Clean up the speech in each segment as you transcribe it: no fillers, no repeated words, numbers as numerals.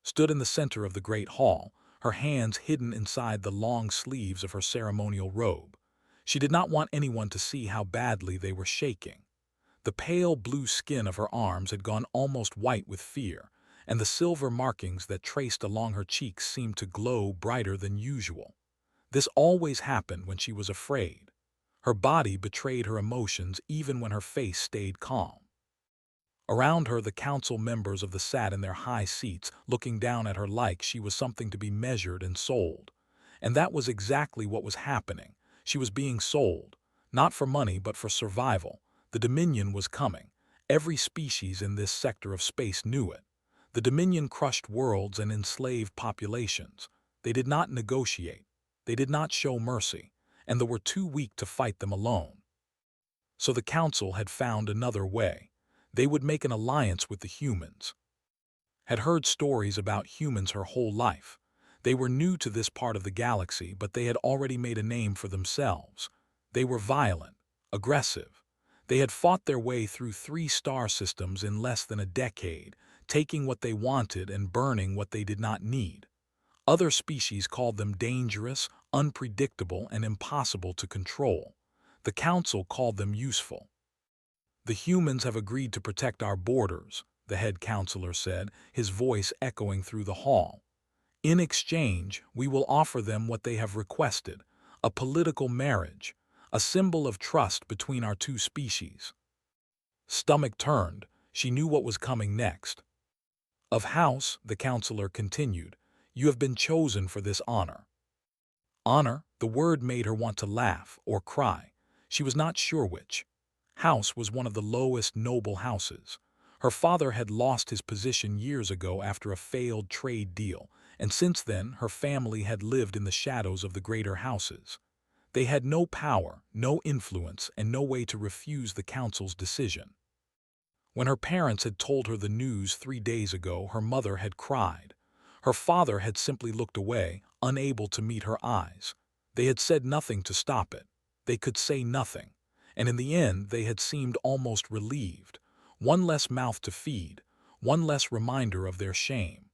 stood in the center of the great hall, her hands hidden inside the long sleeves of her ceremonial robe. She did not want anyone to see how badly they were shaking. The pale blue skin of her arms had gone almost white with fear, and the silver markings that traced along her cheeks seemed to glow brighter than usual. This always happened when she was afraid. Her body betrayed her emotions even when her face stayed calm. Around her, the council members of the sat in their high seats, looking down at her like she was something to be measured and sold. And that was exactly what was happening. She was being sold, not for money but for survival. The Dominion was coming. Every species in this sector of space knew it. The Dominion crushed worlds and enslaved populations. They did not negotiate. They did not show mercy, and they were too weak to fight them alone. So the Council had found another way. They would make an alliance with the humans. Had heard stories about humans her whole life. They were new to this part of the galaxy, but they had already made a name for themselves. They were violent, aggressive. They had fought their way through 3 star systems in less than a decade, taking what they wanted and burning what they did not need. Other species called them dangerous, unpredictable, and impossible to control. The Council called them useful. "The humans have agreed to protect our borders," the head counselor said, his voice echoing through the hall. "In exchange, we will offer them what they have requested, a political marriage, a symbol of trust between our 2 species." Stomach turned. She knew what was coming next. "Of House," the counselor continued, "you have been chosen for this honor." Honor, the word made her want to laugh or cry. She was not sure which. House was one of the lowest noble houses. Her father had lost his position years ago after a failed trade deal, and since then her family had lived in the shadows of the greater houses. They had no power, no influence, and no way to refuse the council's decision. When her parents had told her the news 3 days ago, her mother had cried. Her father had simply looked away, unable to meet her eyes. They had said nothing to stop it. They could say nothing. And in the end, they had seemed almost relieved. One less mouth to feed, one less reminder of their shame.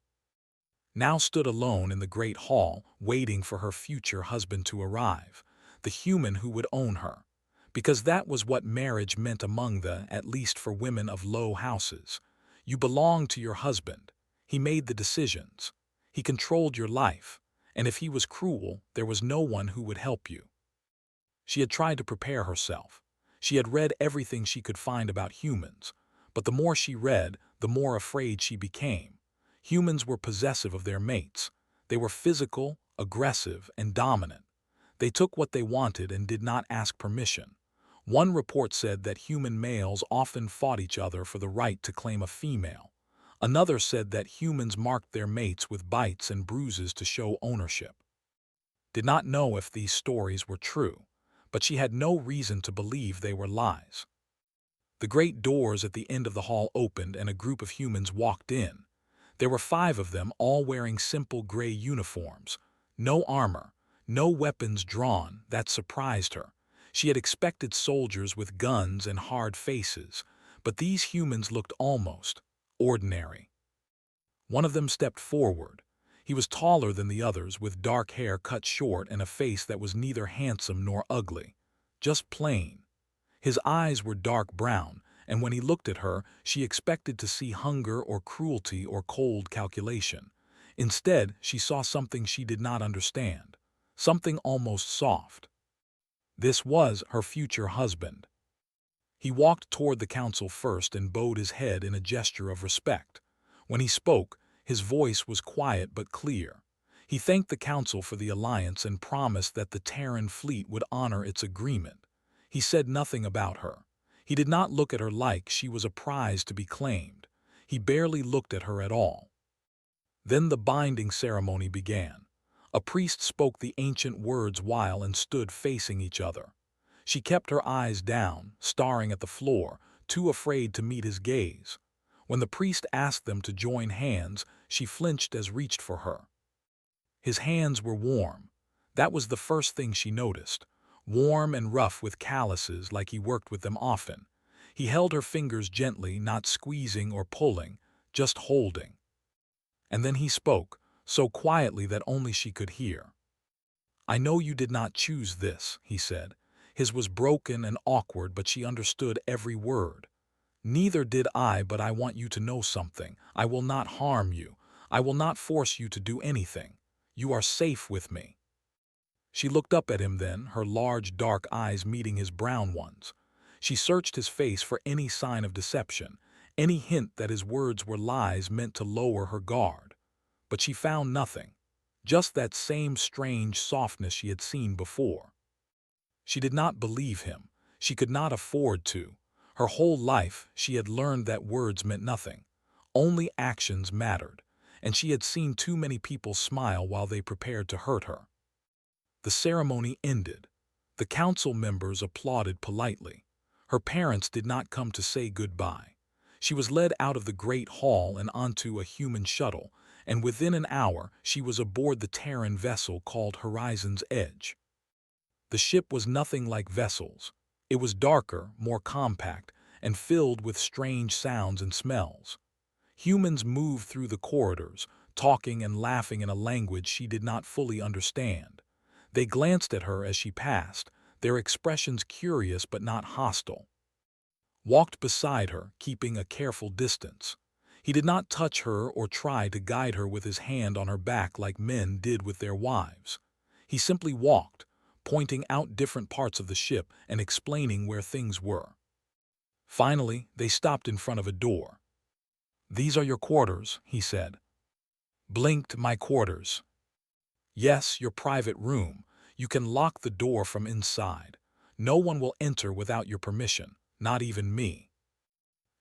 Now stood alone in the great hall, waiting for her future husband to arrive, the human who would own her. Because that was what marriage meant among the, at least for women of low houses. You belonged to your husband. He made the decisions. He controlled your life. And if he was cruel, there was no one who would help you. She had tried to prepare herself. She had read everything she could find about humans, but the more she read, the more afraid she became. Humans were possessive of their mates. They were physical, aggressive, and dominant. They took what they wanted and did not ask permission. One report said that human males often fought each other for the right to claim a female. Another said that humans marked their mates with bites and bruises to show ownership. Did not know if these stories were true, but she had no reason to believe they were lies. The great doors at the end of the hall opened and a group of humans walked in. There were 5 of them, all wearing simple gray uniforms. No armor, no weapons drawn. That surprised her. She had expected soldiers with guns and hard faces, but these humans looked almost ordinary. One of them stepped forward. He was taller than the others, with dark hair cut short and a face that was neither handsome nor ugly, just plain. His eyes were dark brown, and when he looked at her, she expected to see hunger or cruelty or cold calculation. Instead, she saw something she did not understand, something almost soft. This was her future husband. He walked toward the council first and bowed his head in a gesture of respect. When he spoke, his voice was quiet but clear. He thanked the council for the alliance and promised that the Terran fleet would honor its agreement. He said nothing about her. He did not look at her like she was a prize to be claimed. He barely looked at her at all. Then the binding ceremony began. A priest spoke the ancient words while and stood facing each other. She kept her eyes down, staring at the floor, too afraid to meet his gaze. When the priest asked them to join hands, she flinched as reached for her. His hands were warm. That was the first thing she noticed. Warm and rough with calluses like he worked with them often. He held her fingers gently, not squeezing or pulling, just holding. And then he spoke, so quietly that only she could hear. "I know you did not choose this," he said. His was broken and awkward, but she understood every word. "Neither did I, but I want you to know something. I will not harm you. I will not force you to do anything. You are safe with me." She looked up at him then, her large dark eyes meeting his brown ones. She searched his face for any sign of deception, any hint that his words were lies meant to lower her guard. But she found nothing, just that same strange softness she had seen before. She did not believe him. She could not afford to. Her whole life she had learned that words meant nothing. Only actions mattered, and she had seen too many people smile while they prepared to hurt her. The ceremony ended. The council members applauded politely. Her parents did not come to say goodbye. She was led out of the great hall and onto a human shuttle, and within an hour she was aboard the Terran vessel called Horizon's Edge. The ship was nothing like vessels. It was darker, more compact, and filled with strange sounds and smells. Humans moved through the corridors, talking and laughing in a language she did not fully understand. They glanced at her as she passed, their expressions curious but not hostile. Walked beside her, keeping a careful distance. He did not touch her or try to guide her with his hand on her back like men did with their wives. He simply walked, pointing out different parts of the ship and explaining where things were. Finally, they stopped in front of a door. "These are your quarters," he said. Blinked. "My quarters." "Yes, your private room. You can lock the door from inside. No one will enter without your permission, not even me."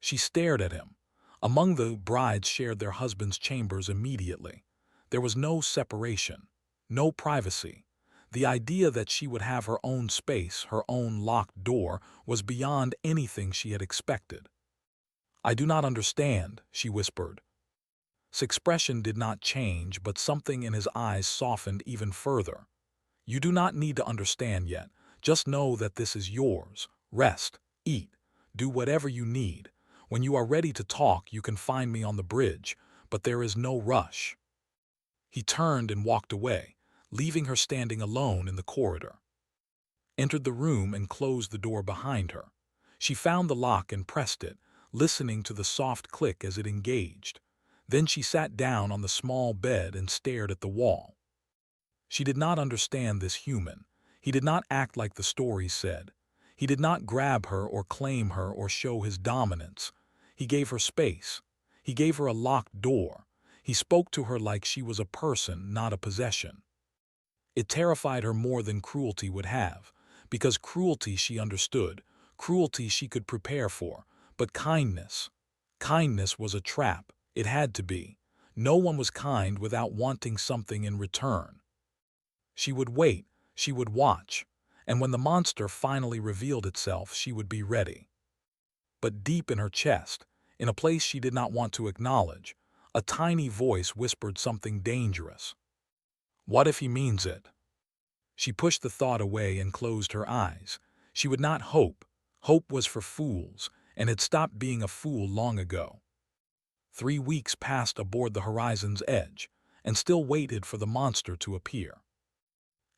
She stared at him. Among the brides shared their husbands' chambers immediately. There was no separation, no privacy. The idea that she would have her own space, her own locked door, was beyond anything she had expected. "I do not understand," she whispered. His expression did not change, but something in his eyes softened even further. "You do not need to understand yet. Just know that this is yours. Rest, eat, do whatever you need. When you are ready to talk, you can find me on the bridge, but there is no rush." He turned and walked away, leaving her standing alone in the corridor. Entered the room and closed the door behind her. She found the lock and pressed it, listening to the soft click as it engaged. Then she sat down on the small bed and stared at the wall. She did not understand this human. He did not act like the stories said. He did not grab her or claim her or show his dominance. He gave her space. He gave her a locked door. He spoke to her like she was a person, not a possession. It terrified her more than cruelty would have, because cruelty she understood, cruelty she could prepare for, but kindness was a trap. It had to be. No one was kind without wanting something in return. She would wait, she would watch, and when the monster finally revealed itself, she would be ready. But deep in her chest, in a place she did not want to acknowledge, a tiny voice whispered something dangerous. "What if he means it?" She pushed the thought away and closed her eyes. She would not hope. Hope was for fools, and had stopped being a fool long ago. 3 weeks passed aboard the Horizon's Edge, and still waited for the monster to appear.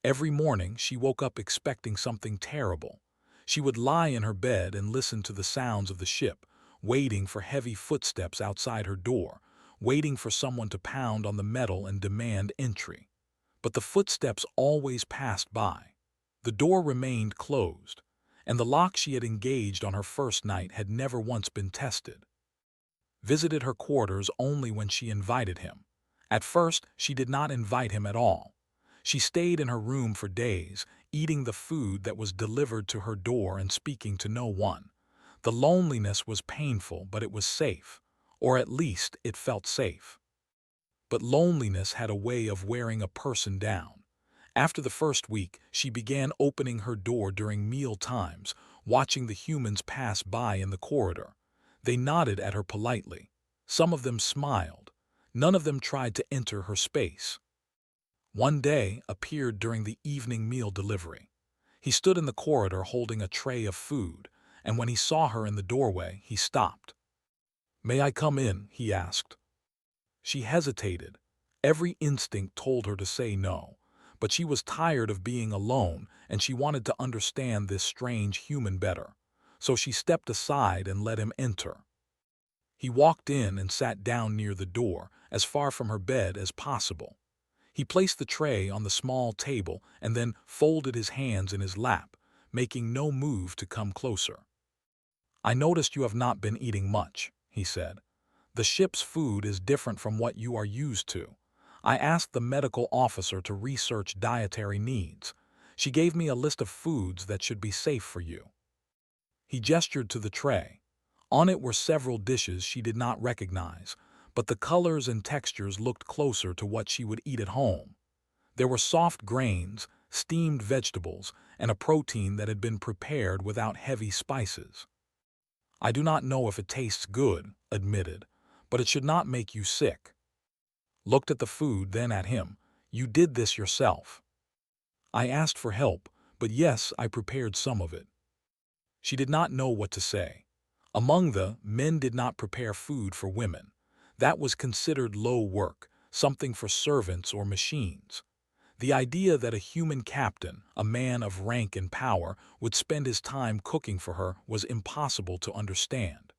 Every morning she woke up expecting something terrible. She would lie in her bed and listen to the sounds of the ship, waiting for heavy footsteps outside her door, waiting for someone to pound on the metal and demand entry. But the footsteps always passed by. The door remained closed, and the lock she had engaged on her first night had never once been tested. Visited her quarters only when she invited him. At first, she did not invite him at all. She stayed in her room for days, eating the food that was delivered to her door and speaking to no one. The loneliness was painful, but it was safe, or at least it felt safe. But loneliness had a way of wearing a person down. After the first week, she began opening her door during meal times, watching the humans pass by in the corridor. They nodded at her politely. Some of them smiled. None of them tried to enter her space. One day appeared during the evening meal delivery. He stood in the corridor holding a tray of food, and when he saw her in the doorway, he stopped. "May I come in?" he asked. She hesitated. Every instinct told her to say no, but she was tired of being alone and she wanted to understand this strange human better. So she stepped aside and let him enter. He walked in and sat down near the door, as far from her bed as possible. He placed the tray on the small table and then folded his hands in his lap, making no move to come closer. "I noticed you have not been eating much," he said. "The ship's food is different from what you are used to. I asked the medical officer to research dietary needs. She gave me a list of foods that should be safe for you." He gestured to the tray. On it were several dishes she did not recognize, but the colors and textures looked closer to what she would eat at home. There were soft grains, steamed vegetables, and a protein that had been prepared without heavy spices. "I do not know if it tastes good," admitted, "but it should not make you sick." Looked at the food, then at him. "You did this yourself." "I asked for help, but yes, I prepared some of it." She did not know what to say. Among the men did not prepare food for women. That was considered low work, something for servants or machines. The idea that a human captain, a man of rank and power, would spend his time cooking for her was impossible to understand.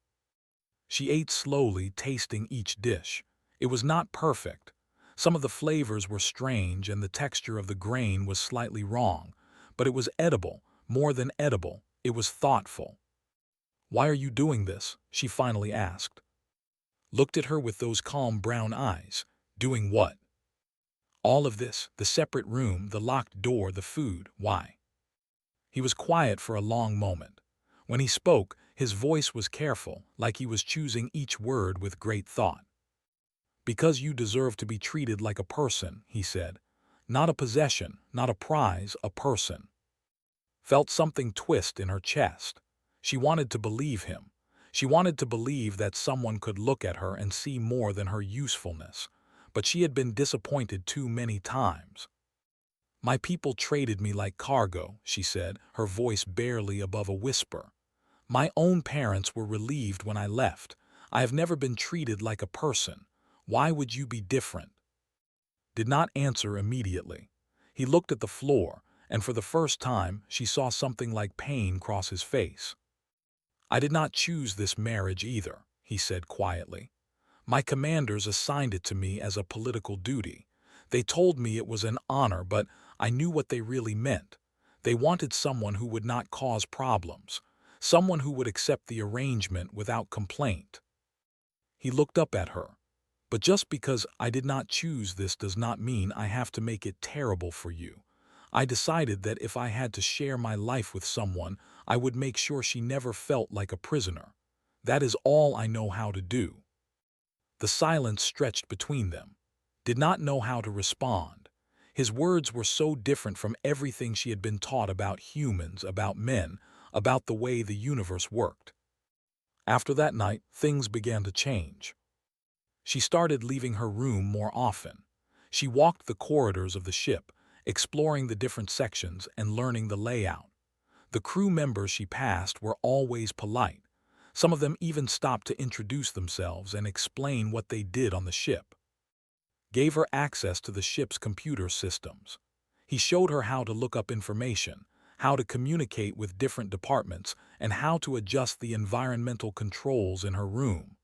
She ate slowly, tasting each dish. It was not perfect. Some of the flavors were strange and the texture of the grain was slightly wrong, but it was edible, more than edible, it was thoughtful. "Why are you doing this?" she finally asked. Looked at her with those calm brown eyes. "Doing what?" "All of this, the separate room, the locked door, the food, why?" He was quiet for a long moment. When he spoke, his voice was careful, like he was choosing each word with great thought. "Because you deserve to be treated like a person," he said. "Not a possession, not a prize, a person." Felt something twist in her chest. She wanted to believe him. She wanted to believe that someone could look at her and see more than her usefulness. But she had been disappointed too many times. "My people traded me like cargo," she said, her voice barely above a whisper. "My own parents were relieved when I left. I have never been treated like a person. Why would you be different?" Did not answer immediately. He looked at the floor, and for the first time she saw something like pain cross his face. "I did not choose this marriage either," he said quietly. "My commanders assigned it to me as a political duty. They told me it was an honor, but I knew what they really meant. They wanted someone who would not cause problems, someone who would accept the arrangement without complaint." He looked up at her. "But just because I did not choose this does not mean I have to make it terrible for you. I decided that if I had to share my life with someone, I would make sure she never felt like a prisoner. That is all I know how to do." The silence stretched between them. Did not know how to respond. His words were so different from everything she had been taught about humans, about men, about the way the universe worked. After that night, things began to change. She started leaving her room more often. She walked the corridors of the ship, exploring the different sections and learning the layout. The crew members she passed were always polite. Some of them even stopped to introduce themselves and explain what they did on the ship. Gave her access to the ship's computer systems. He showed her how to look up information, how to communicate with different departments, and how to adjust the environmental controls in her room.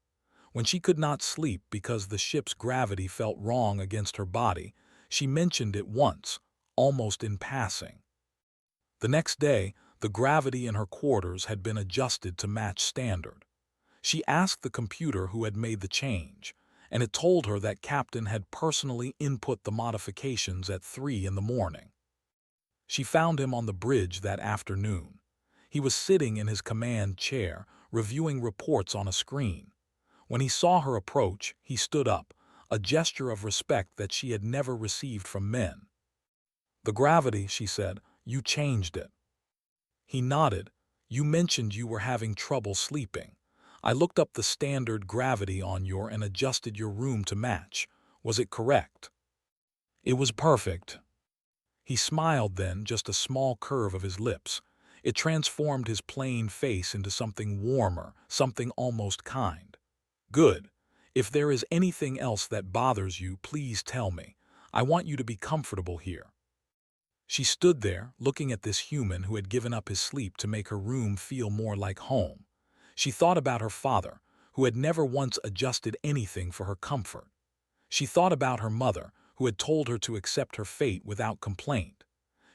When she could not sleep because the ship's gravity felt wrong against her body, she mentioned it once, almost in passing. The next day, the gravity in her quarters had been adjusted to match standard. She asked the computer who had made the change, and it told her that Captain had personally input the modifications at 3 in the morning. She found him on the bridge that afternoon. He was sitting in his command chair, reviewing reports on a screen. When he saw her approach, he stood up, a gesture of respect that she had never received from men. "The gravity," she said, "you changed it." He nodded. "You mentioned you were having trouble sleeping. I looked up the standard gravity on your and adjusted your room to match. Was it correct?" "It was perfect." He smiled then, just a small curve of his lips. It transformed his plain face into something warmer, something almost kind. "Good. If there is anything else that bothers you, please tell me. I want you to be comfortable here." She stood there, looking at this human who had given up his sleep to make her room feel more like home. She thought about her father, who had never once adjusted anything for her comfort. She thought about her mother, who had told her to accept her fate without complaint.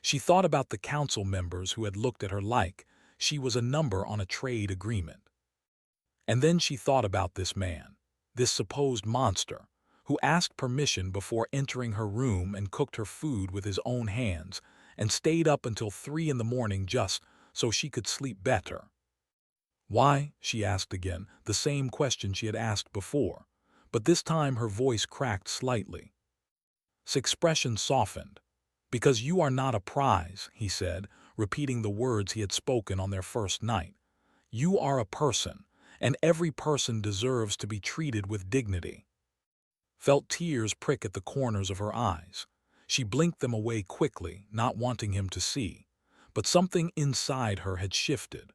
She thought about the council members who had looked at her like she was a number on a trade agreement. And then she thought about this man, this supposed monster, who asked permission before entering her room and cooked her food with his own hands and stayed up until 3 in the morning just so she could sleep better. "Why?" she asked again, the same question she had asked before, but this time her voice cracked slightly. His expression softened. "Because you are not a prize," he said, repeating the words he had spoken on their first night. "You are a person, and every person deserves to be treated with dignity." Felt tears prick at the corners of her eyes. She blinked them away quickly, not wanting him to see. But something inside her had shifted.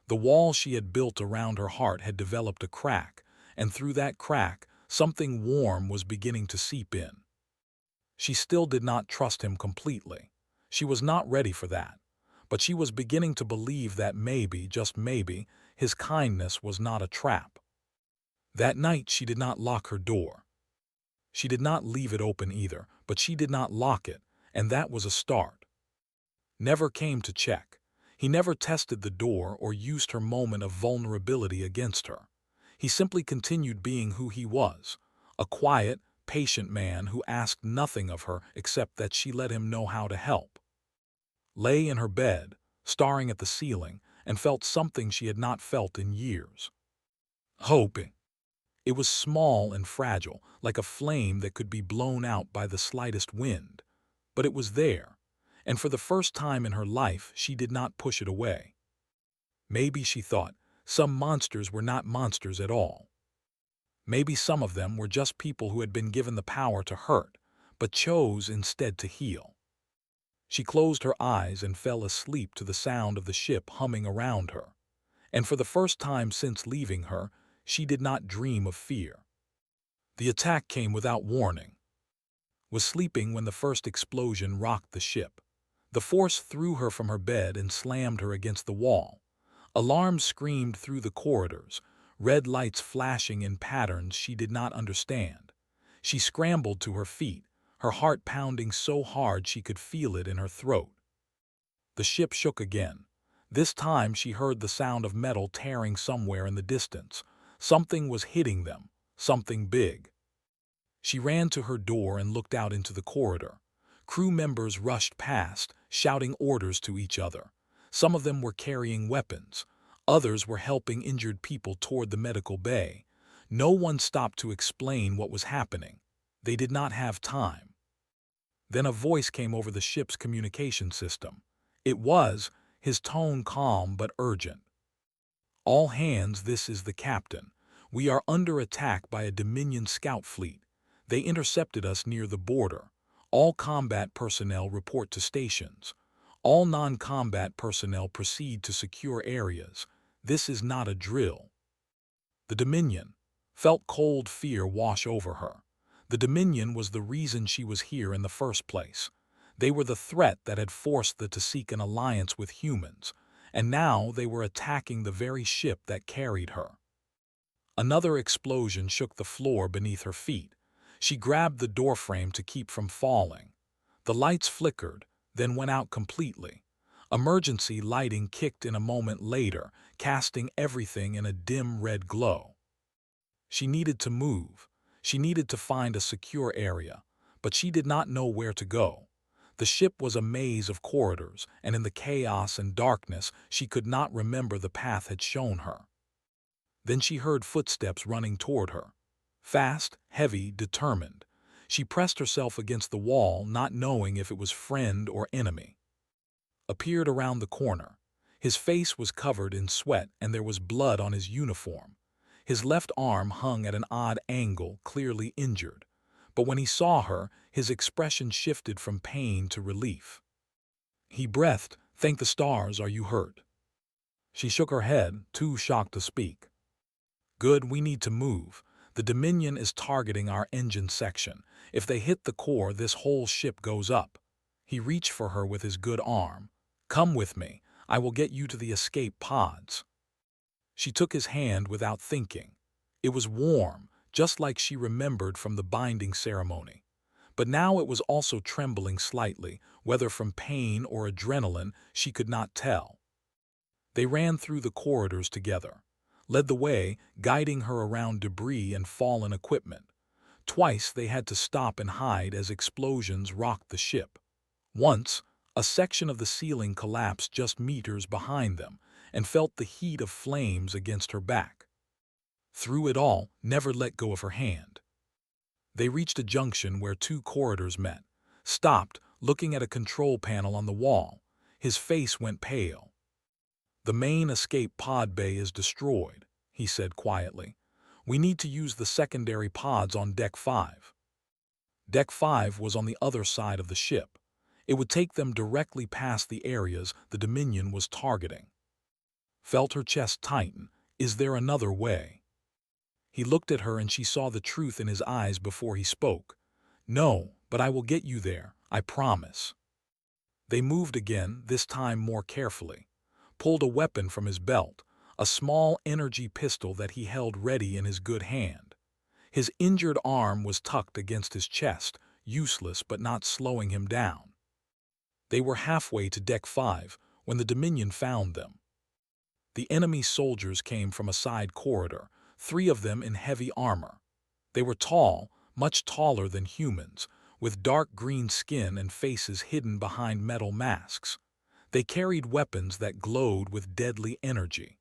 The wall she had built around her heart had developed a crack, and through that crack, something warm was beginning to seep in. She still did not trust him completely. She was not ready for that. But she was beginning to believe that maybe, just maybe, his kindness was not a trap. That night she did not lock her door. She did not leave it open either, but she did not lock it, and that was a start. Never came to check. He never tested the door or used her moment of vulnerability against her. He simply continued being who he was, a quiet, patient man who asked nothing of her except that she let him know how to help. Lay in her bed, staring at the ceiling, and felt something she had not felt in years. Hoping. It was small and fragile, like a flame that could be blown out by the slightest wind. But it was there, and for the first time in her life she did not push it away. Maybe, she thought, some monsters were not monsters at all. Maybe some of them were just people who had been given the power to hurt, but chose instead to heal. She closed her eyes and fell asleep to the sound of the ship humming around her. And for the first time since leaving her, she did not dream of fear. The attack came without warning. Was sleeping when the first explosion rocked the ship. The force threw her from her bed and slammed her against the wall. Alarms screamed through the corridors, red lights flashing in patterns she did not understand. She scrambled to her feet, her heart pounding so hard she could feel it in her throat. The ship shook again. This time she heard the sound of metal tearing somewhere in the distance. Something was hitting them, something big. She ran to her door and looked out into the corridor. Crew members rushed past, shouting orders to each other. Some of them were carrying weapons. Others were helping injured people toward the medical bay. No one stopped to explain what was happening. They did not have time. Then a voice came over the ship's communication system. It was, his tone calm but urgent. "All hands, this is the captain. We are under attack by a Dominion scout fleet. They intercepted us near the border. All combat personnel report to stations. All non-combat personnel proceed to secure areas. This is not a drill." The Dominion felt cold fear wash over her. The Dominion was the reason she was here in the first place. They were the threat that had forced them to seek an alliance with humans, and now they were attacking the very ship that carried her. Another explosion shook the floor beneath her feet. She grabbed the doorframe to keep from falling. The lights flickered, then went out completely. Emergency lighting kicked in a moment later, casting everything in a dim red glow. She needed to move. She needed to find a secure area, but she did not know where to go. The ship was a maze of corridors, and in the chaos and darkness she could not remember the path had shown her. Then she heard footsteps running toward her. Fast, heavy, determined. She pressed herself against the wall, not knowing if it was friend or enemy. Appeared around the corner. His face was covered in sweat and there was blood on his uniform. His left arm hung at an odd angle, clearly injured. But when he saw her, his expression shifted from pain to relief. He breathed, "Thank the stars, are you hurt?" She shook her head, too shocked to speak. "Good, we need to move. The Dominion is targeting our engine section. If they hit the core, this whole ship goes up. He reached for her with his good arm. Come with me. I will get you to the escape pods. She took his hand without thinking. It was warm, just like she remembered from the binding ceremony. But now it was also trembling slightly, whether from pain or adrenaline, she could not tell. They ran through the corridors together, led the way, guiding her around debris and fallen equipment. Twice they had to stop and hide as explosions rocked the ship. Once, a section of the ceiling collapsed just meters behind them and felt the heat of flames against her back. Through it all, never let go of her hand. They reached a junction where two corridors met, stopped, looking at a control panel on the wall. His face went pale. The main escape pod bay is destroyed, he said quietly. We need to use the secondary pods on Deck 5. Deck 5 was on the other side of the ship. It would take them directly past the areas the Dominion was targeting. Felt her chest tighten. Is there another way? He looked at her and she saw the truth in his eyes before he spoke. No, but I will get you there, I promise. They moved again, this time more carefully. Pulled a weapon from his belt, a small energy pistol that he held ready in his good hand. His injured arm was tucked against his chest, useless but not slowing him down. They were halfway to Deck 5 when the Dominion found them. The enemy soldiers came from a side corridor, 3 of them in heavy armor. They were tall, much taller than humans, with dark green skin and faces hidden behind metal masks. They carried weapons that glowed with deadly energy.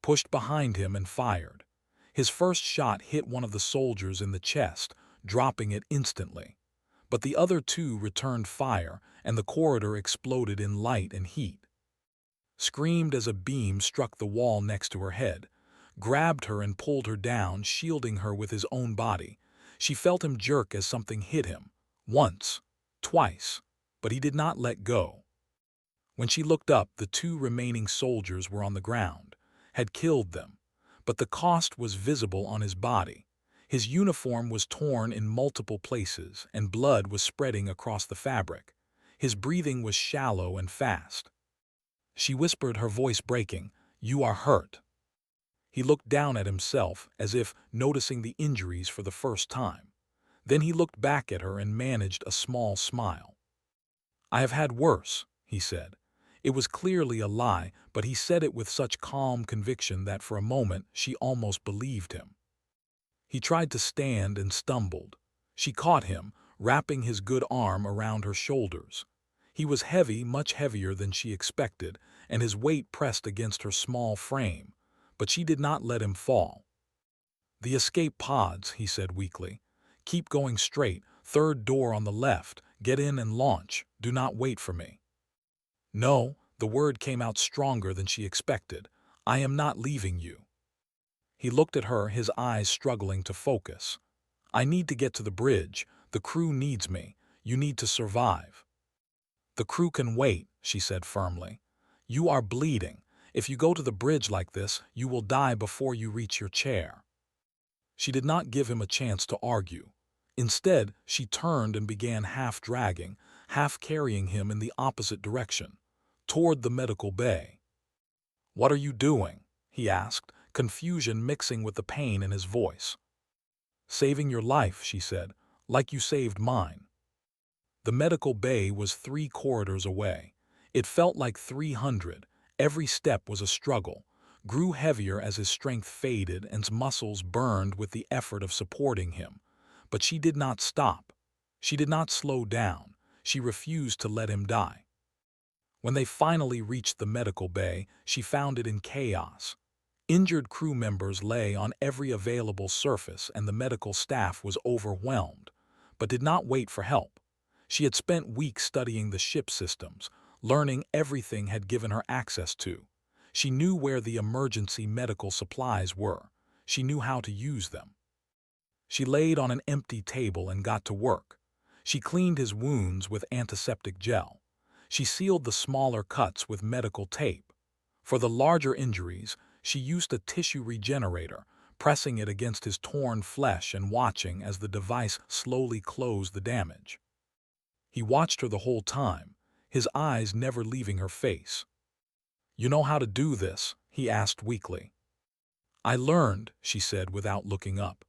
Pushed behind him and fired. His first shot hit one of the soldiers in the chest, dropping it instantly. But the other 2 returned fire, and the corridor exploded in light and heat. Screamed as a beam struck the wall next to her head, grabbed her and pulled her down, shielding her with his own body. She felt him jerk as something hit him. Once, twice, but he did not let go. When she looked up, the 2 remaining soldiers were on the ground, had killed them, but the cost was visible on his body. His uniform was torn in multiple places, and blood was spreading across the fabric. His breathing was shallow and fast. She whispered, her voice breaking, "You are hurt." He looked down at himself, as if noticing the injuries for the first time. Then he looked back at her and managed a small smile. "I have had worse," he said. It was clearly a lie, but he said it with such calm conviction that for a moment she almost believed him. He tried to stand and stumbled. She caught him, wrapping his good arm around her shoulders. He was heavy, much heavier than she expected, and his weight pressed against her small frame, but she did not let him fall. "The escape pods," he said weakly. "Keep going straight, 3rd door on the left, get in and launch, do not wait for me." "No," the word came out stronger than she expected. "I am not leaving you." He looked at her, his eyes struggling to focus. "I need to get to the bridge. The crew needs me. You need to survive." "The crew can wait," she said firmly. "You are bleeding. If you go to the bridge like this, you will die before you reach your chair." She did not give him a chance to argue. Instead, she turned and began half dragging, half carrying him in the opposite direction, toward the medical bay. "What are you doing?" he asked, confusion mixing with the pain in his voice. "Saving your life," she said, "like you saved mine." The medical bay was 3 corridors away. It felt like 300. Every step was a struggle, grew heavier as his strength faded and his muscles burned with the effort of supporting him. But she did not stop. She did not slow down. She refused to let him die. When they finally reached the medical bay, she found it in chaos. Injured crew members lay on every available surface, and the medical staff was overwhelmed, but did not wait for help. She had spent weeks studying the ship systems, learning everything had given her access to. She knew where the emergency medical supplies were. She knew how to use them. She laid on an empty table and got to work. She cleaned his wounds with antiseptic gel. She sealed the smaller cuts with medical tape. For the larger injuries, she used a tissue regenerator, pressing it against his torn flesh and watching as the device slowly closed the damage. He watched her the whole time, his eyes never leaving her face. "You know how to do this?" he asked weakly. "I learned," she said without looking up.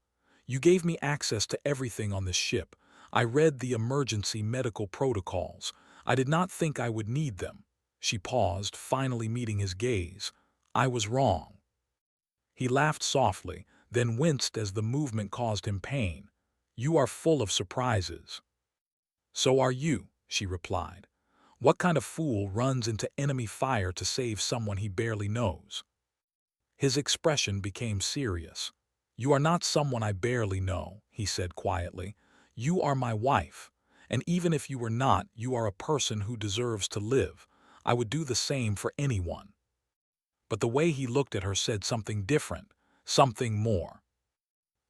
"You gave me access to everything on this ship. I read the emergency medical protocols. I did not think I would need them." She paused, finally meeting his gaze. "I was wrong." He laughed softly, then winced as the movement caused him pain. "You are full of surprises." "So are you," she replied. "What kind of fool runs into enemy fire to save someone he barely knows?" His expression became serious. "You are not someone I barely know," he said quietly. "You are my wife, and even if you were not, you are a person who deserves to live. I would do the same for anyone." But the way he looked at her said something different, something more.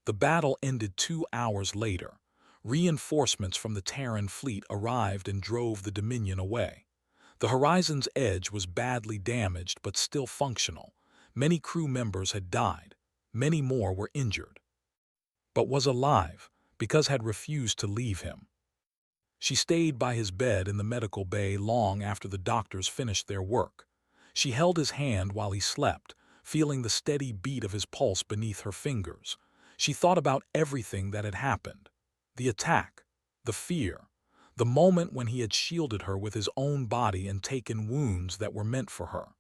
The battle ended 2 hours later. Reinforcements from the Terran fleet arrived and drove the Dominion away. The Horizon's edge was badly damaged but still functional. Many crew members had died. Many more were injured. But was alive, because had refused to leave him. She stayed by his bed in the medical bay long after the doctors finished their work. She held his hand while he slept, feeling the steady beat of his pulse beneath her fingers. She thought about everything that had happened. The attack, the fear, the moment when he had shielded her with his own body and taken wounds that were meant for her.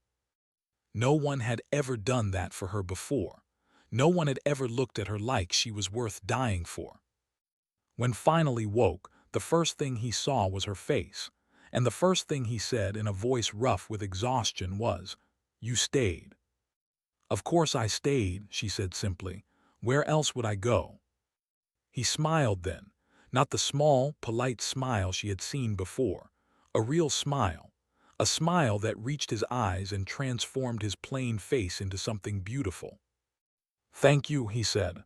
No one had ever done that for her before. No one had ever looked at her like she was worth dying for. When finally woke, the first thing he saw was her face, and the first thing he said in a voice rough with exhaustion was, "You stayed." "Of course I stayed," she said simply. "Where else would I go?" He smiled then, not the small, polite smile she had seen before, a real smile, a smile that reached his eyes and transformed his plain face into something beautiful. "Thank you," he said.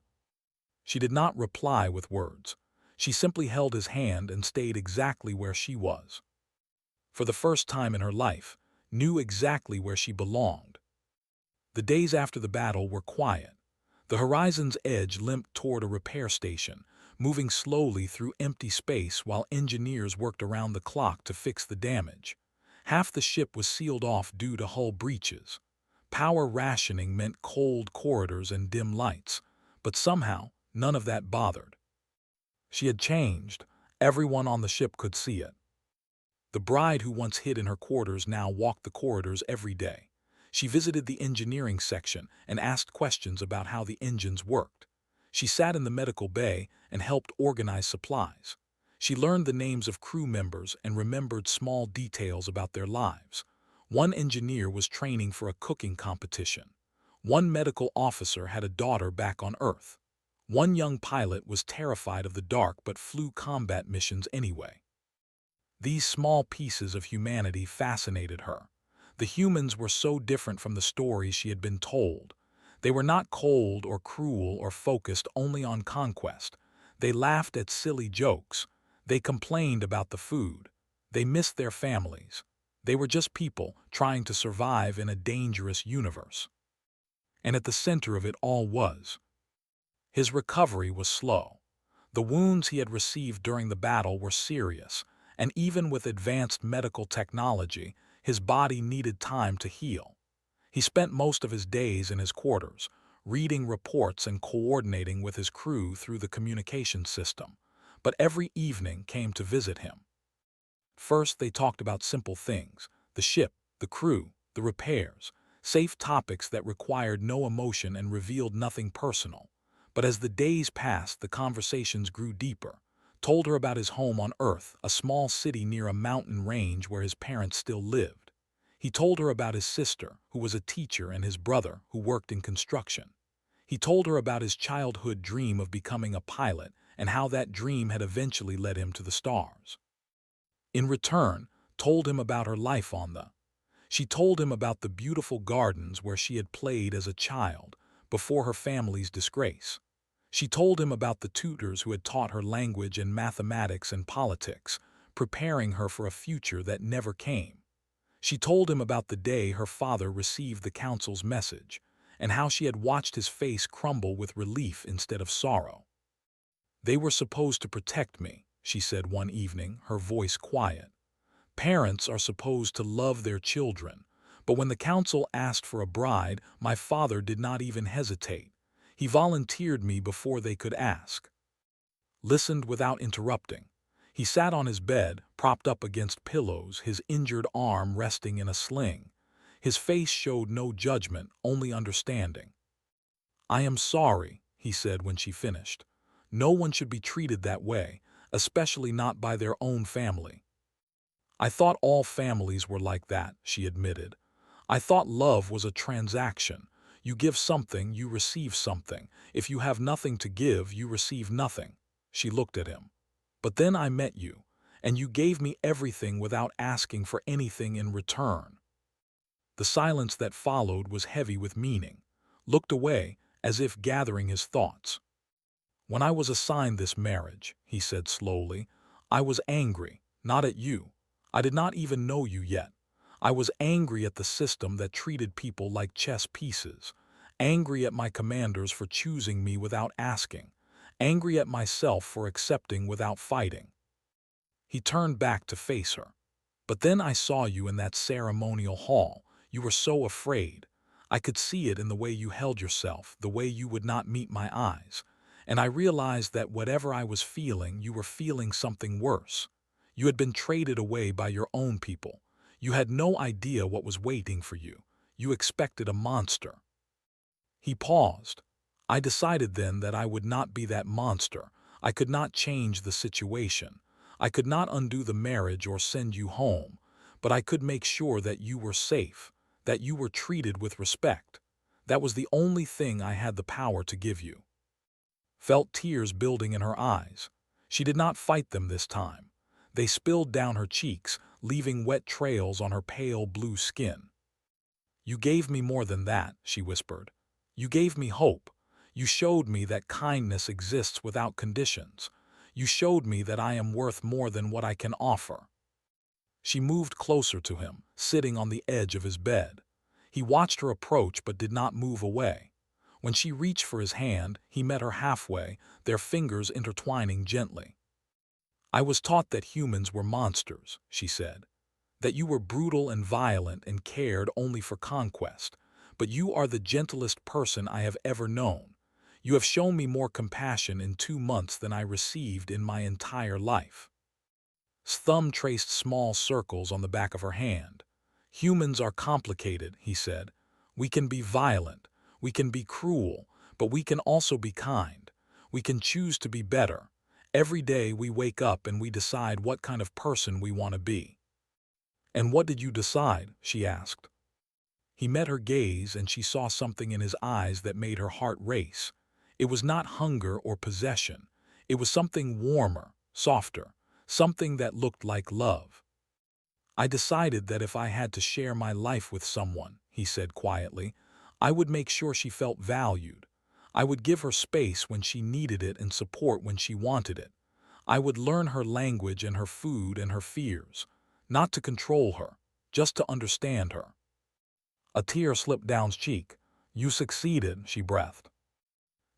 She did not reply with words. She simply held his hand and stayed exactly where she was. For the first time in her life, knew exactly where she belonged. The days after the battle were quiet. The Horizon's edge limped toward a repair station, moving slowly through empty space while engineers worked around the clock to fix the damage. Half the ship was sealed off due to hull breaches. Power rationing meant cold corridors and dim lights, but somehow none of that bothered. She had changed. Everyone on the ship could see it. The bride who once hid in her quarters now walked the corridors every day. She visited the engineering section and asked questions about how the engines worked. She sat in the medical bay and helped organize supplies. She learned the names of crew members and remembered small details about their lives. One engineer was training for a cooking competition. One medical officer had a daughter back on Earth. One young pilot was terrified of the dark but flew combat missions anyway. These small pieces of humanity fascinated her. The humans were so different from the stories she had been told. They were not cold or cruel or focused only on conquest. They laughed at silly jokes. They complained about the food. They missed their families. They were just people trying to survive in a dangerous universe. And at the center of it all was. His recovery was slow. The wounds he had received during the battle were serious, and even with advanced medical technology, his body needed time to heal. He spent most of his days in his quarters, reading reports and coordinating with his crew through the communication system, but every evening came to visit him. First, they talked about simple things: the ship, the crew, the repairs, safe topics that required no emotion and revealed nothing personal. But as the days passed, the conversations grew deeper. Told her about his home on Earth, a small city near a mountain range where his parents still lived. He told her about his sister, who was a teacher, and his brother, who worked in construction. He told her about his childhood dream of becoming a pilot and how that dream had eventually led him to the stars. In return, told him about her life on the. She told him about the beautiful gardens where she had played as a child, before her family's disgrace. She told him about the tutors who had taught her language and mathematics and politics, preparing her for a future that never came. She told him about the day her father received the council's message, and how she had watched his face crumble with relief instead of sorrow. "They were supposed to protect me," she said one evening, her voice quiet. "Parents are supposed to love their children, but when the council asked for a bride, my father did not even hesitate. He volunteered me before they could ask." Listened without interrupting. He sat on his bed, propped up against pillows, his injured arm resting in a sling. His face showed no judgment, only understanding. "I am sorry," he said when she finished. "No one should be treated that way, especially not by their own family." "I thought all families were like that," she admitted. "I thought love was a transaction. You give something, you receive something. If you have nothing to give, you receive nothing." She looked at him. "But then I met you, and you gave me everything without asking for anything in return." The silence that followed was heavy with meaning. Looked away, as if gathering his thoughts. "When I was assigned this marriage," he said slowly, "I was angry, not at you. I did not even know you yet. I was angry at the system that treated people like chess pieces, angry at my commanders for choosing me without asking, angry at myself for accepting without fighting." He turned back to face her. "But then I saw you in that ceremonial hall. You were so afraid. I could see it in the way you held yourself, the way you would not meet my eyes. And I realized that whatever I was feeling, you were feeling something worse. You had been traded away by your own people. You had no idea what was waiting for you. You expected a monster." He paused. "I decided then that I would not be that monster. I could not change the situation. I could not undo the marriage or send you home. But I could make sure that you were safe, that you were treated with respect. That was the only thing I had the power to give you." Felt tears building in her eyes. She did not fight them this time. They spilled down her cheeks, leaving wet trails on her pale blue skin. "You gave me more than that," she whispered. "You gave me hope. You showed me that kindness exists without conditions. You showed me that I am worth more than what I can offer." She moved closer to him, sitting on the edge of his bed. He watched her approach but did not move away. When she reached for his hand, he met her halfway, their fingers intertwining gently. "I was taught that humans were monsters," she said. "That you were brutal and violent and cared only for conquest. But you are the gentlest person I have ever known. You have shown me more compassion in 2 months than I received in my entire life." His thumb traced small circles on the back of her hand. "Humans are complicated," he said. "We can be violent, we can be cruel, but we can also be kind. We can choose to be better. Every day we wake up and we decide what kind of person we want to be." "And what did you decide?" she asked. He met her gaze and she saw something in his eyes that made her heart race. It was not hunger or possession. It was something warmer, softer, something that looked like love. "I decided that if I had to share my life with someone," he said quietly, "I would make sure she felt valued. I would give her space when she needed it and support when she wanted it. I would learn her language and her food and her fears, not to control her, just to understand her." A tear slipped down his cheek. "You succeeded," she breathed.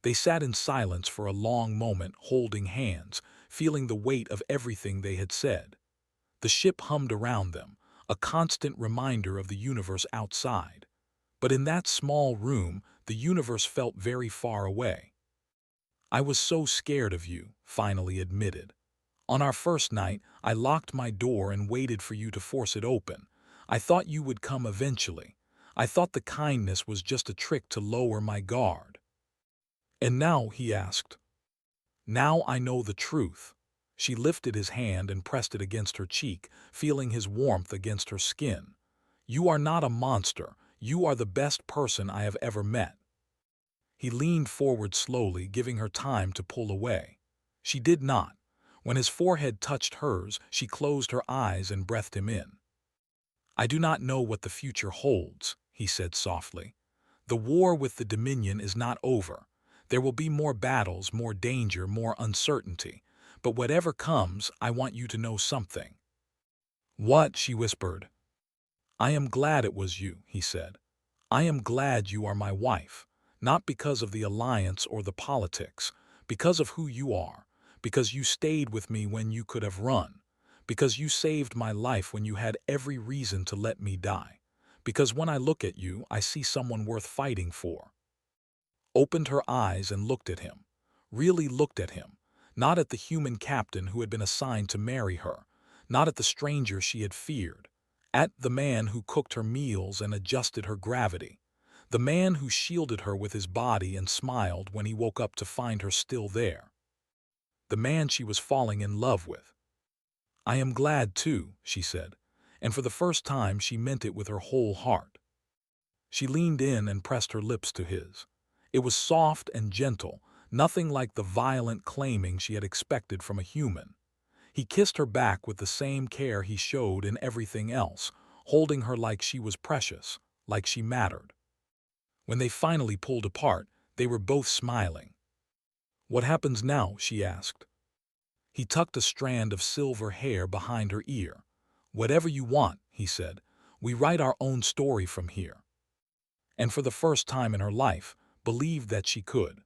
They sat in silence for a long moment, holding hands, feeling the weight of everything they had said. The ship hummed around them, a constant reminder of the universe outside. But in that small room, the universe felt very far away. "I was so scared of you," finally admitted. "On our first night, I locked my door and waited for you to force it open. I thought you would come eventually. I thought the kindness was just a trick to lower my guard." "And now," he asked. "Now I know the truth." She lifted his hand and pressed it against her cheek, feeling his warmth against her skin. "You are not a monster. You are the best person I have ever met." He leaned forward slowly, giving her time to pull away. She did not. When his forehead touched hers, she closed her eyes and breathed him in. "I do not know what the future holds," he said softly. "The war with the Dominion is not over. There will be more battles, more danger, more uncertainty. But whatever comes, I want you to know something." "What?" she whispered. "I am glad it was you," he said. I am glad you are my wife, not because of the alliance or the politics, because of who you are, because you stayed with me when you could have run, because you saved my life when you had every reason to let me die, because when I look at you, I see someone worth fighting for. Opened her eyes and looked at him, really looked at him, not at the human captain who had been assigned to marry her, not at the stranger she had feared, at the man who cooked her meals and adjusted her gravity, the man who shielded her with his body and smiled when he woke up to find her still there, the man she was falling in love with. I am glad too, she said, and for the first time she meant it with her whole heart. She leaned in and pressed her lips to his. It was soft and gentle, nothing like the violent claiming she had expected from a human. He kissed her back with the same care he showed in everything else, holding her like she was precious, like she mattered. When they finally pulled apart, they were both smiling. What happens now? She asked. He tucked a strand of silver hair behind her ear. Whatever you want, he said. We write our own story from here. And for the first time in her life, believed that she could.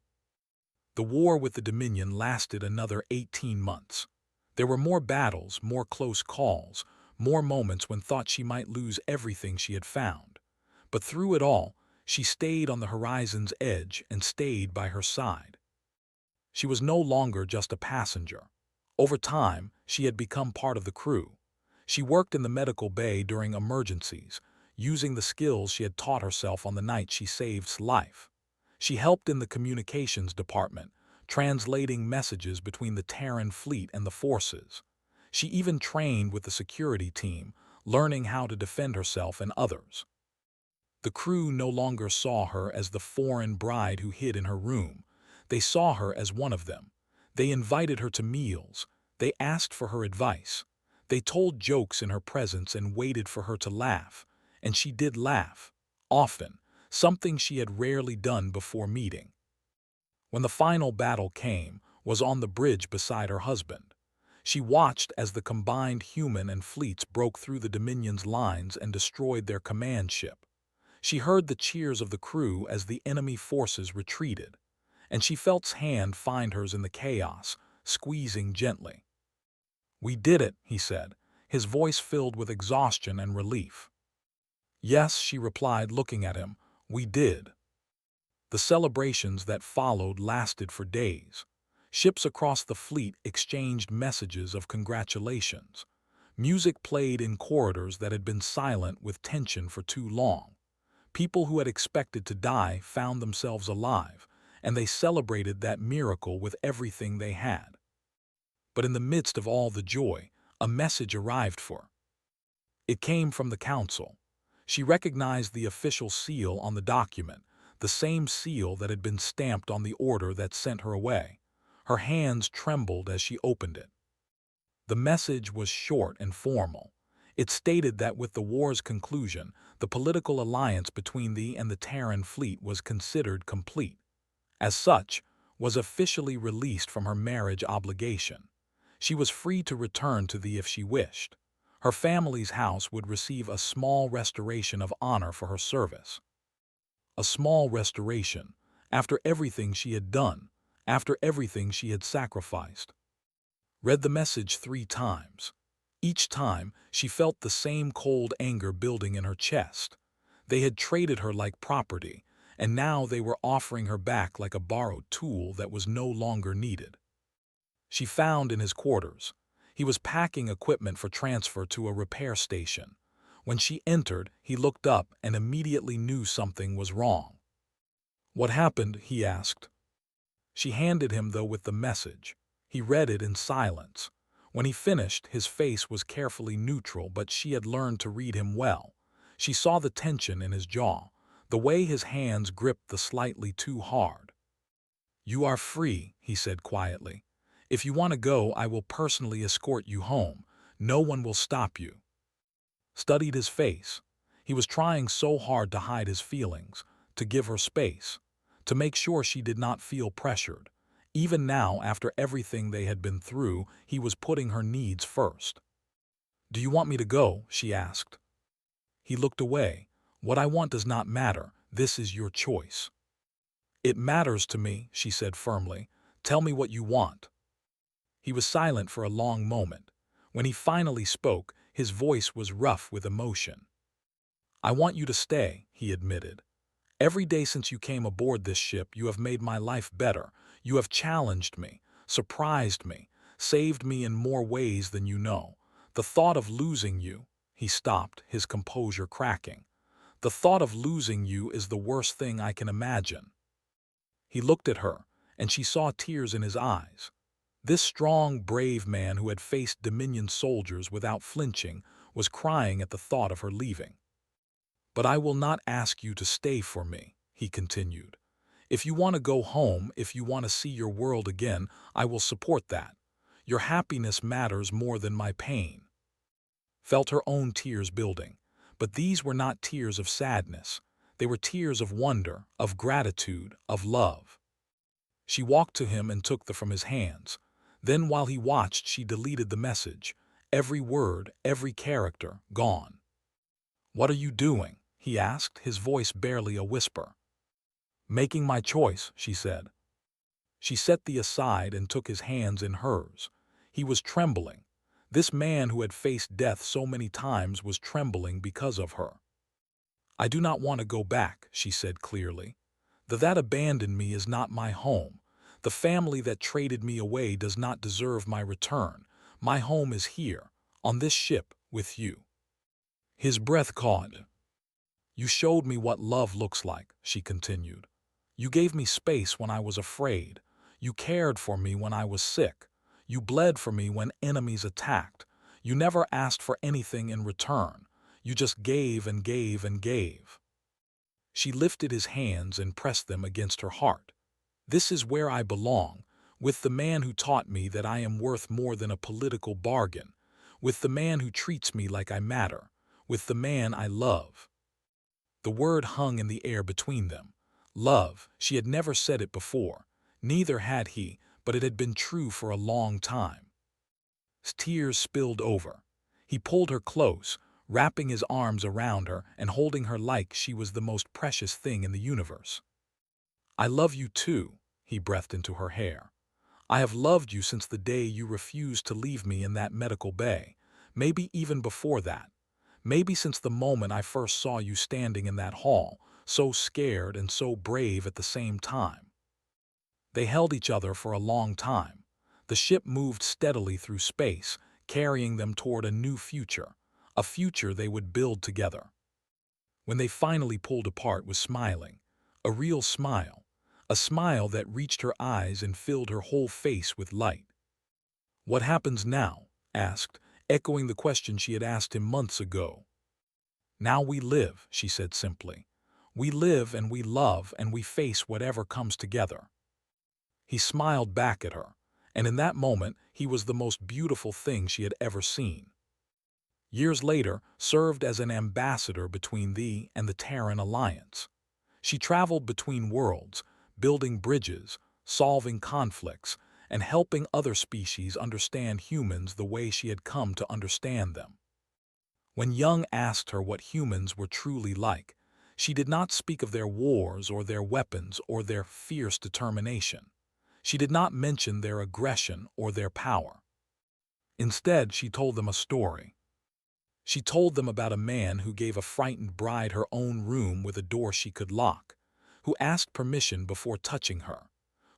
The war with the Dominion lasted another 18 months. There were more battles, more close calls, more moments when thought she might lose everything she had found. But through it all, she stayed on the horizon's edge and stayed by her side. She was no longer just a passenger. Over time, she had become part of the crew. She worked in the medical bay during emergencies, using the skills she had taught herself on the night she saved life. She helped in the communications department, translating messages between the Terran fleet and the forces. She even trained with the security team, learning how to defend herself and others. The crew no longer saw her as the foreign bride who hid in her room. They saw her as one of them. They invited her to meals. They asked for her advice. They told jokes in her presence and waited for her to laugh. And she did laugh, often, something she had rarely done before meeting. When the final battle came, was on the bridge beside her husband. She watched as the combined human and fleets broke through the Dominion's lines and destroyed their command ship. She heard the cheers of the crew as the enemy forces retreated, and she felt his hand find hers in the chaos, squeezing gently. We did it, he said, his voice filled with exhaustion and relief. Yes, she replied, looking at him, we did. The celebrations that followed lasted for days. Ships across the fleet exchanged messages of congratulations. Music played in corridors that had been silent with tension for too long. People who had expected to die found themselves alive, and they celebrated that miracle with everything they had. But in the midst of all the joy, a message arrived for her. It came from the council. She recognized the official seal on the document, the same seal that had been stamped on the order that sent her away. Her hands trembled as she opened it. The message was short and formal. It stated that with the war's conclusion, the political alliance between thee and the Terran fleet was considered complete. As such, was officially released from her marriage obligation. She was free to return to thee if she wished. Her family's house would receive a small restoration of honor for her service. A small restoration, after everything she had done, after everything she had sacrificed. Read the message 3 times. Each time, she felt the same cold anger building in her chest. They had traded her like property, and now they were offering her back like a borrowed tool that was no longer needed. She found in his quarters. He was packing equipment for transfer to a repair station. When she entered, he looked up and immediately knew something was wrong. What happened? He asked. She handed him, though, with the message. He read it in silence. When he finished, his face was carefully neutral, but she had learned to read him well. She saw the tension in his jaw, the way his hands gripped the slightly too hard. You are free, he said quietly. If you want to go, I will personally escort you home. No one will stop you. Studied his face. He was trying so hard to hide his feelings, to give her space, to make sure she did not feel pressured. Even now, after everything they had been through, he was putting her needs first. Do you want me to go? She asked. He looked away, What I want does not matter. This is your choice. It matters to me, she said firmly. Tell me what you want. He was silent for a long moment. When he finally spoke, his voice was rough with emotion. I want you to stay, he admitted. Every day since you came aboard this ship, you have made my life better. You have challenged me, surprised me, saved me in more ways than you know. The thought of losing you, he stopped, his composure cracking. The thought of losing you is the worst thing I can imagine. He looked at her, and she saw tears in his eyes. This strong, brave man who had faced Dominion soldiers without flinching was crying at the thought of her leaving. But I will not ask you to stay for me, he continued. If you want to go home, if you want to see your world again, I will support that. Your happiness matters more than my pain. Felt her own tears building, but these were not tears of sadness. They were tears of wonder, of gratitude, of love. She walked to him and took them from his hands. Then while he watched, she deleted the message. Every word, every character, gone. What are you doing? He asked, his voice barely a whisper. Making my choice, she said. She set the aside and took his hands in hers. He was trembling. This man who had faced death so many times was trembling because of her. I do not want to go back, she said clearly. That abandoned me is not my home. The family that traded me away does not deserve my return. My home is here, on this ship, with you. His breath caught. You showed me what love looks like, she continued. You gave me space when I was afraid. You cared for me when I was sick. You bled for me when enemies attacked. You never asked for anything in return. You just gave and gave and gave. She lifted his hands and pressed them against her heart. This is where I belong, with the man who taught me that I am worth more than a political bargain, with the man who treats me like I matter, with the man I love. The word hung in the air between them. Love, she had never said it before. Neither had he, but it had been true for a long time. Tears spilled over. He pulled her close, wrapping his arms around her and holding her like she was the most precious thing in the universe. I love you too, he breathed into her hair. I have loved you since the day you refused to leave me in that medical bay, maybe even before that. Maybe since the moment I first saw you standing in that hall, so scared and so brave at the same time. They held each other for a long time. The ship moved steadily through space, carrying them toward a new future, a future they would build together. When they finally pulled apart was smiling, a real smile, a smile that reached her eyes and filled her whole face with light. What happens now? Asked, echoing the question she had asked him months ago. Now we live, she said simply. We live and we love and we face whatever comes together. He smiled back at her, and in that moment he was the most beautiful thing she had ever seen. Years later, served as an ambassador between thee and the Terran Alliance. She traveled between worlds, building bridges, solving conflicts, and helping other species understand humans the way she had come to understand them. When Young asked her what humans were truly like, she did not speak of their wars or their weapons or their fierce determination. She did not mention their aggression or their power. Instead, she told them a story. She told them about a man who gave a frightened bride her own room with a door she could lock, who asked permission before touching her,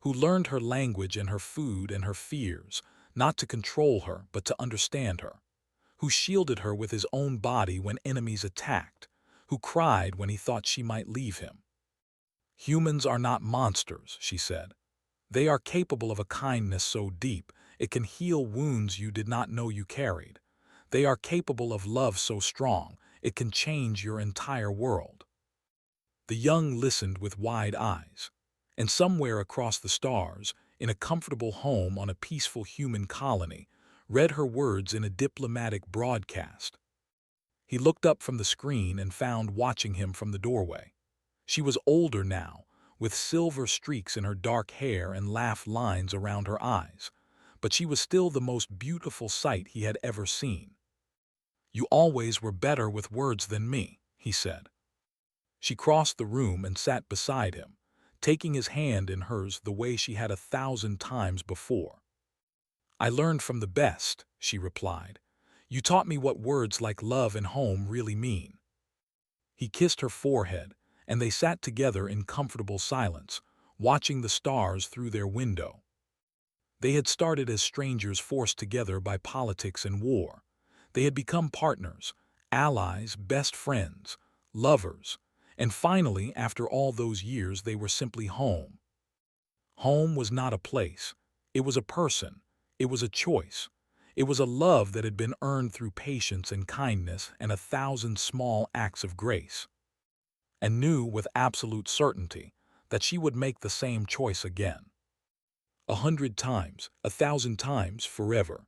who learned her language and her food and her fears, not to control her but to understand her, who shielded her with his own body when enemies attacked, who cried when he thought she might leave him. Humans are not monsters, she said. They are capable of a kindness so deep it can heal wounds you did not know you carried. They are capable of love so strong it can change your entire world. The Young listened with wide eyes, and somewhere across the stars, in a comfortable home on a peaceful human colony, read her words in a diplomatic broadcast. He looked up from the screen and found watching him from the doorway. She was older now, with silver streaks in her dark hair and laugh lines around her eyes, but she was still the most beautiful sight he had ever seen. You always were better with words than me, he said. She crossed the room and sat beside him, taking his hand in hers the way she had 1,000 times before. "I learned from the best," she replied. "You taught me what words like love and home really mean." He kissed her forehead, and they sat together in comfortable silence, watching the stars through their window. They had started as strangers forced together by politics and war. They had become partners, allies, best friends, lovers, and finally, after all those years, they were simply home. Home was not a place. It was a person. It was a choice. It was a love that had been earned through patience and kindness and 1,000 small acts of grace, and knew with absolute certainty that she would make the same choice again. 100 times, 1,000 times, forever.